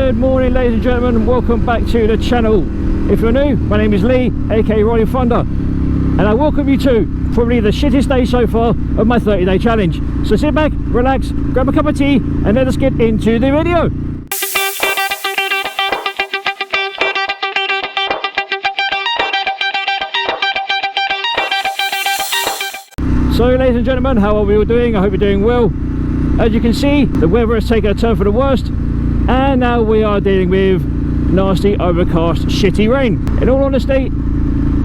Good morning, ladies and gentlemen, and welcome back to the channel. If you're new, my name is Lee, aka Rollin Thunder, and I welcome you to probably the shittest day so far of my 30-day challenge. So sit back, relax, grab a cup of tea, and let us get into the video. So ladies and gentlemen, how are we all doing? I hope you're doing well. As you can see, the weather has taken a turn for the worst, and now we are dealing with nasty, overcast, shitty rain. In all honesty,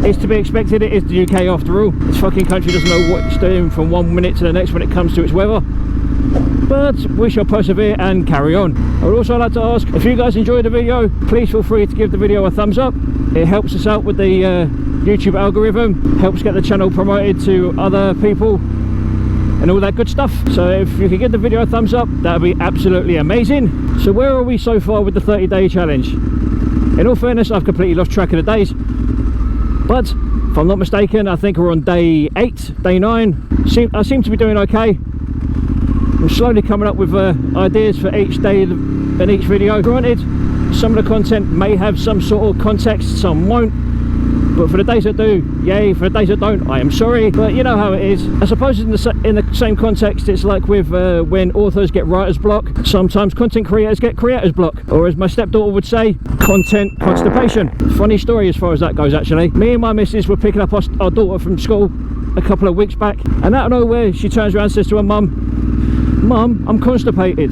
it's to be expected. It is the UK after all. This fucking country doesn't know what it's doing from one minute to the next when it comes to its weather. But we shall persevere and carry on. I would also like to ask, if you guys enjoyed the video, please feel free to give the video a thumbs up. It helps us out with the YouTube algorithm, helps get the channel promoted to other people and all that good stuff. So if you could give the video a thumbs up, that would be absolutely amazing. So where are we so far with the 30-day challenge? In all fairness, I've completely lost track of the days, but if I'm not mistaken, I think we're on day 8, day 9. I seem to be doing okay. I'm slowly coming up with ideas for each day and each video. Granted, some of the content may have some sort of context, some won't, but for the days that do, yay. For the days that don't, I am sorry, but you know how it is. I suppose in the same context, it's like with when authors get writer's block, sometimes content creators get creator's block, or as my stepdaughter would say, content constipation. Funny story as far as that goes, actually. Me and my missus were picking up our daughter from school a couple of weeks back, and out of nowhere she turns around and says to her mum, I'm constipated.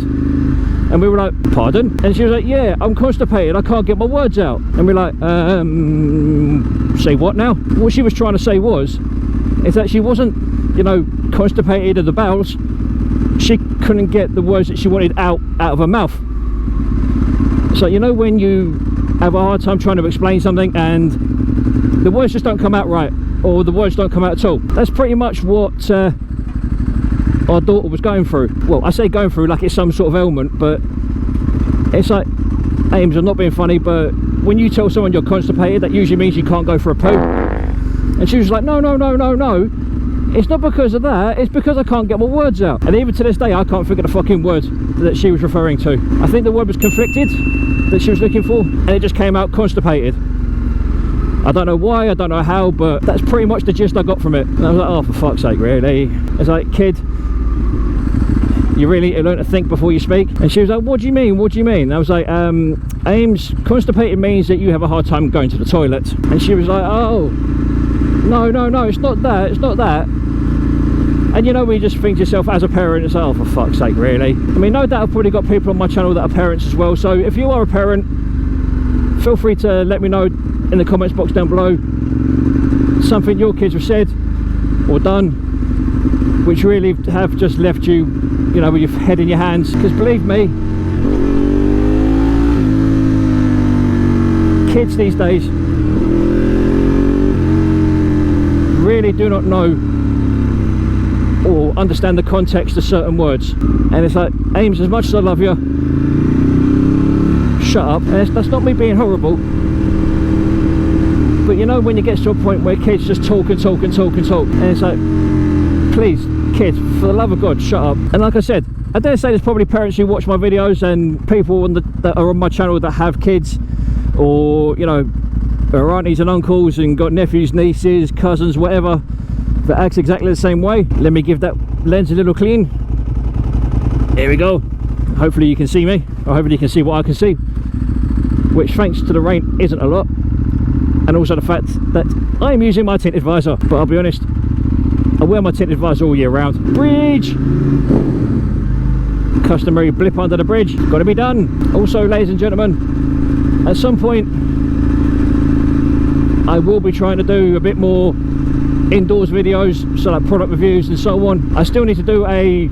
And we were like, pardon? And she was like, yeah, I'm constipated, I can't get my words out. And we're like, say what now? What she was trying to say is that she wasn't, you know, constipated of the bowels. She couldn't get the words that she wanted out of her mouth. So you know when you have a hard time trying to explain something and the words just don't come out right, or the words don't come out at all? That's pretty much what our daughter was going through. Well, I say going through like it's some sort of ailment, but it's like, Ames, I'm not being funny, but when you tell someone you're constipated, that usually means you can't go for a poo. And she was like, no, it's not because of that, it's because I can't get my words out. And even to this day, I can't figure the fucking word that she was referring to. I think the word was conflicted that she was looking for, and it just came out constipated. I don't know why, I don't know how, but that's pretty much the gist I got from it. And I was like, oh, for fuck's sake, really? It's like, kid, you really need to learn to think before you speak. And she was like, what do you mean? What do you mean? And I was like, Ames, constipated means that you have a hard time going to the toilet. And she was like, oh, no, it's not that, it's not that. And you know, we just think to yourself as a parent, it's like, oh, for fuck's sake, really? I mean, no doubt I've probably got people on my channel that are parents as well. So if you are a parent, feel free to let me know in the comments box down below something your kids have said or done which really have just left you, you know, with your head in your hands. Because believe me, kids these days really do not know or understand the context of certain words. And it's like, Ames, as much as I love you, shut up. And that's not me being horrible, but you know when you get to a point where kids just talk and it's like, please, kids, for the love of God, shut up. And like I said, I dare say there's probably parents who watch my videos and people that are on my channel that have kids, or you know, are aunties and uncles and got nephews, nieces, cousins, whatever, that acts exactly the same way. Let me give that lens a little clean. Here we go. Hopefully you can see me, or hopefully you can see what I can see, which thanks to the rain isn't a lot, and also the fact that I am using my tinted visor. But I'll be honest, I wear my tinted visor all year round. Bridge! Customary blip under the bridge, got to be done. Also, ladies and gentlemen, at some point I will be trying to do a bit more indoors videos, so like product reviews and so on. I still need to do a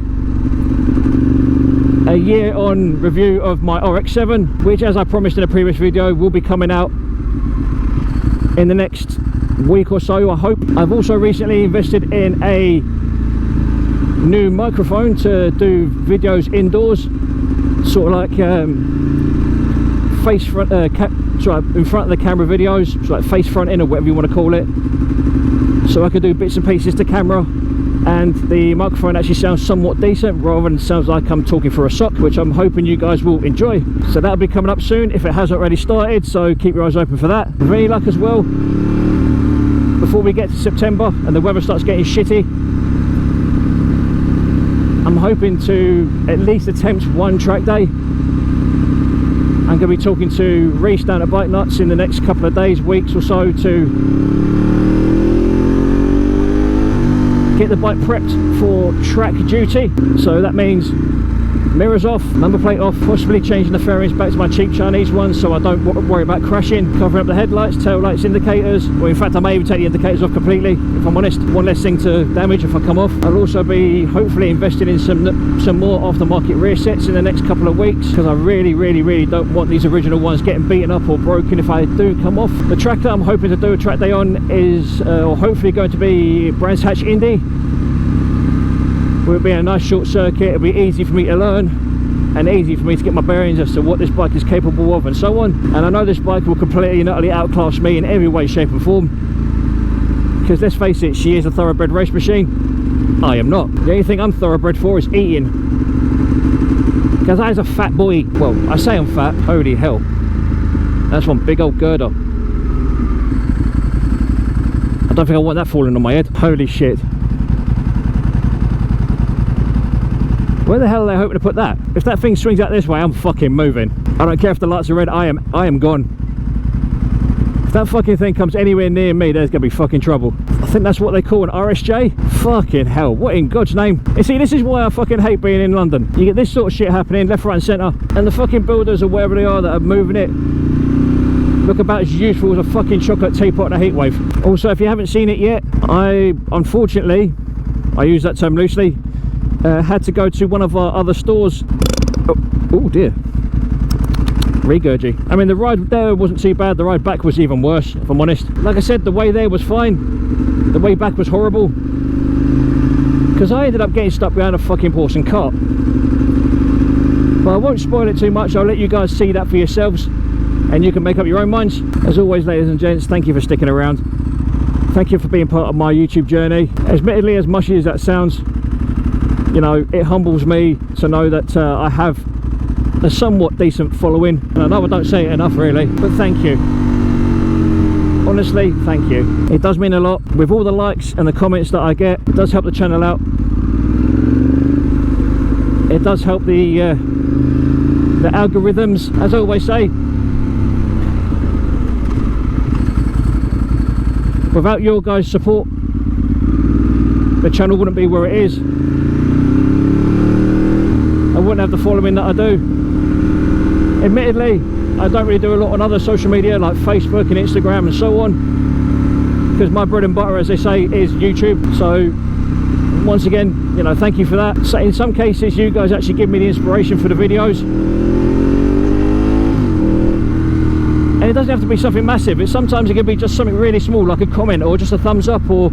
year on review of my RX-7, which, as I promised in a previous video, will be coming out in the next week or so, I hope. I've also recently invested in a new microphone to do videos indoors, sort of like face front, in front of the camera videos, so like face fronting or whatever you want to call it, so I could do bits and pieces to camera and the microphone actually sounds somewhat decent rather than sounds like I'm talking for a sock, which I'm hoping you guys will enjoy. So that'll be coming up soon if it hasn't already started, so keep your eyes open for that. With any luck as well, before we get to September and the weather starts getting shitty, I'm hoping to at least attempt one track day. I'm going to be talking to Reese down at Bike Nuts in the next couple of days, weeks or so, to get the bike prepped for track duty. So that means mirrors off, number plate off, possibly changing the fairings back to my cheap Chinese ones so I don't worry about crashing, covering up the headlights, tail lights, indicators, or in fact I may even take the indicators off completely if I'm honest. One less thing to damage if I come off. I'll also be hopefully investing in some more aftermarket rear sets in the next couple of weeks, because I really don't want these original ones getting beaten up or broken if I do come off. The track that I'm hoping to do a track day on is or hopefully going to be Brands Hatch Indy. Will be a nice short circuit. It'll be easy for me to learn and easy for me to get my bearings as to what this bike is capable of and so on. And I know this bike will completely and utterly outclass me in every way, shape and form, because let's face it, she is a thoroughbred race machine. I am not. The only thing I'm thoroughbred for is eating, because I was a fat boy. Well, I say I'm fat, holy hell, that's one big old girder. I don't think I want that falling on my head. Holy shit. Where the hell are they hoping to put that? If that thing swings out this way, I'm fucking moving. I don't care if the lights are red, I am gone. If that fucking thing comes anywhere near me, there's gonna be fucking trouble. I think that's what they call an RSJ. Fucking hell, what in God's name? You see, this is why I fucking hate being in London. You get this sort of shit happening left, right and centre, and the fucking builders or wherever they are that are moving it look about as useful as a fucking chocolate teapot in a heat wave. Also, if you haven't seen it yet, unfortunately, I use that term loosely, had to go to one of our other stores. Oh dear, regurgy. I mean, the ride there wasn't too bad, the ride back was even worse if I'm honest. Like I said, the way there was fine, the way back was horrible, because I ended up getting stuck behind a fucking portion cart. But I won't spoil it too much, I'll let you guys see that for yourselves and you can make up your own minds. As always, ladies and gents, thank you for sticking around, thank you for being part of my YouTube journey. Admittedly, as mushy as that sounds, you know, it humbles me to know that I have a somewhat decent following, and I know I don't say it enough really, but thank you. Honestly, thank you. It does mean a lot. With all the likes and the comments that I get, it does help the channel out. It does help the algorithms, as I always say. Without your guys' support, the channel wouldn't be where it is. I wouldn't have the following that I do. Admittedly, I don't really do a lot on other social media like Facebook and Instagram and so on, because my bread and butter, as they say, is YouTube. So once again, you know, thank you for that. So in some cases, you guys actually give me the inspiration for the videos, and it doesn't have to be something massive. Sometimes it can be just something really small, like a comment or just a thumbs up, or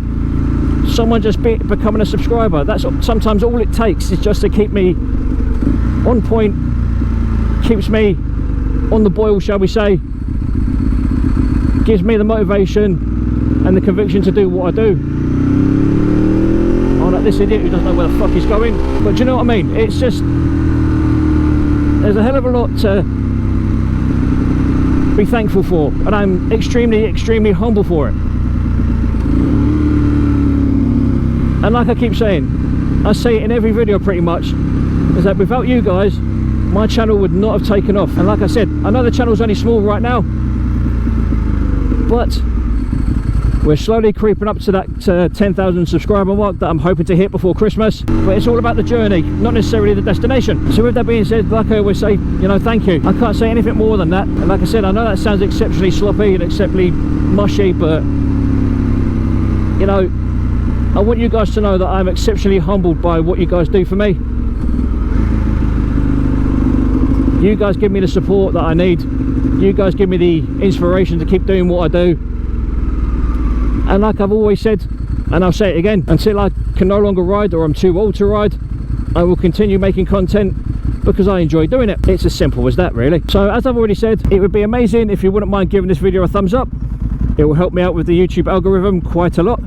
someone just becoming a subscriber. That's sometimes all it takes, is just to keep me on point, keeps me on the boil, shall we say, gives me the motivation and the conviction to do what I do. Oh, like this idiot who doesn't know where the fuck he's going. But do you know what I mean? It's just, there's a hell of a lot to be thankful for, and I'm extremely humble for it. And like I keep saying, I say it in every video pretty much, is that without you guys, my channel would not have taken off. And like I said, I know the channel's only small right now, but we're slowly creeping up to that 10,000 subscriber mark that I'm hoping to hit before Christmas. But it's all about the journey, not necessarily the destination. So with that being said, like I always say, you know, thank you. I can't say anything more than that. And like I said, I know that sounds exceptionally sloppy and exceptionally mushy, but you know, I want you guys to know that I'm exceptionally humbled by what you guys do for me. You guys give me the support that I need. You guys give me the inspiration to keep doing what I do. And like I've always said, and I'll say it again, until I can no longer ride or I'm too old to ride, I will continue making content because I enjoy doing it. It's as simple as that, really. So as I've already said, it would be amazing if you wouldn't mind giving this video a thumbs up. It will help me out with the YouTube algorithm quite a lot.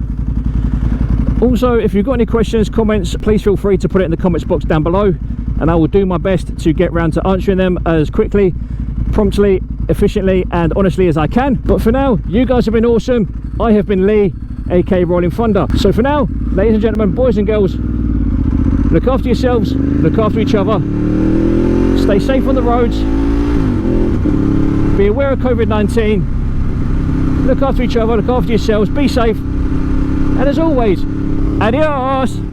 Also, if you've got any questions, comments, please feel free to put it in the comments box down below, and I will do my best to get round to answering them as quickly, promptly, efficiently and honestly as I can. But for now, you guys have been awesome. I have been Lee, aka Rollin Thunder. So for now, ladies and gentlemen, boys and girls, look after yourselves, look after each other, stay safe on the roads, be aware of COVID-19, look after each other, look after yourselves, be safe, and as always, adios.